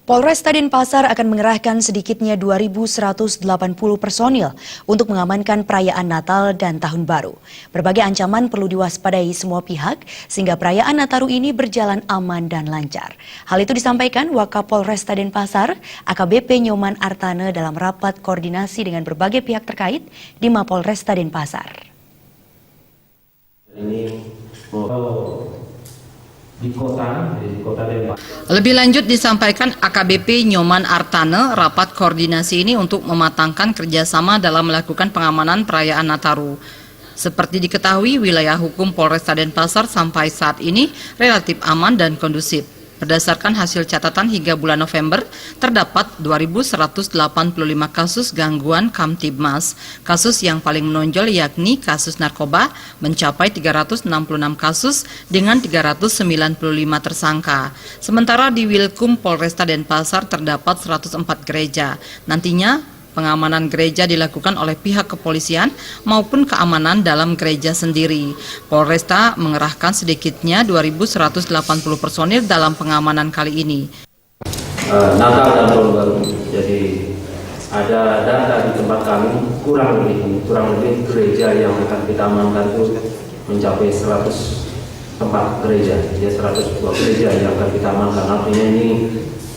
Polresta Denpasar akan mengerahkan sedikitnya 2.180 personil untuk mengamankan perayaan Natal dan Tahun Baru. Berbagai ancaman perlu diwaspadai semua pihak sehingga perayaan Nataru ini berjalan aman dan lancar. Hal itu disampaikan Wakapolresta Denpasar, AKBP Nyoman Artane dalam rapat koordinasi dengan berbagai pihak terkait di Mapolresta Denpasar. Lebih lanjut disampaikan AKBP Nyoman Artane, rapat koordinasi ini untuk mematangkan kerjasama dalam melakukan pengamanan perayaan Nataru. Seperti diketahui, wilayah hukum Polresta Denpasar sampai saat ini relatif aman dan kondusif. Berdasarkan hasil catatan hingga bulan November, terdapat 2.185 kasus gangguan Kamtibmas. Kasus yang paling menonjol yakni kasus narkoba mencapai 366 kasus dengan 395 tersangka. Sementara di Wilkum Polresta Denpasar terdapat 104 gereja. Nantinya pengamanan gereja dilakukan oleh pihak kepolisian maupun keamanan dalam gereja sendiri. Polresta mengerahkan sedikitnya 2.180 personil dalam pengamanan kali ini. Natal dan Tahun Baru. Jadi ada data di tempat kami kurang lebih gereja yang akan kita amankan itu mencapai 100 tempat gereja. Ya 102 gereja yang akan kita amankan. Artinya ini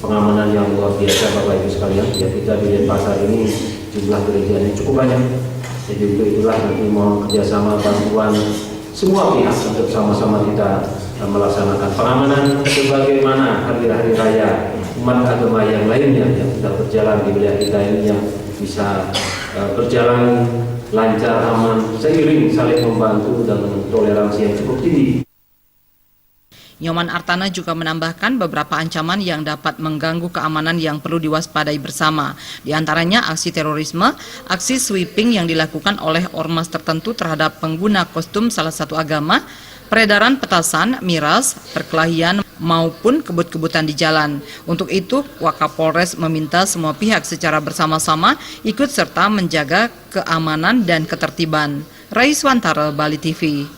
pengamanan yang luar biasa Bapak Ibu sekalian. Ya, kita di Denpasar ini jumlah gerejanya cukup banyak. Jadi untuk itulah nanti mohon kerjasama bantuan semua pihak untuk sama-sama kita melaksanakan pengamanan sebagaimana hari-hari raya umat agama yang lainnya yang sudah berjalan di wilayah kita ini yang bisa berjalan lancar, aman, seiring saling membantu dan toleransi yang cukup tinggi. Nyoman Artane juga menambahkan beberapa ancaman yang dapat mengganggu keamanan yang perlu diwaspadai bersama. Di antaranya aksi terorisme, aksi sweeping yang dilakukan oleh ormas tertentu terhadap pengguna kostum salah satu agama, peredaran petasan, miras, perkelahian, maupun kebut-kebutan di jalan. Untuk itu, Wakapolres meminta semua pihak secara bersama-sama ikut serta menjaga keamanan dan ketertiban. Raiswantara, Bali TV.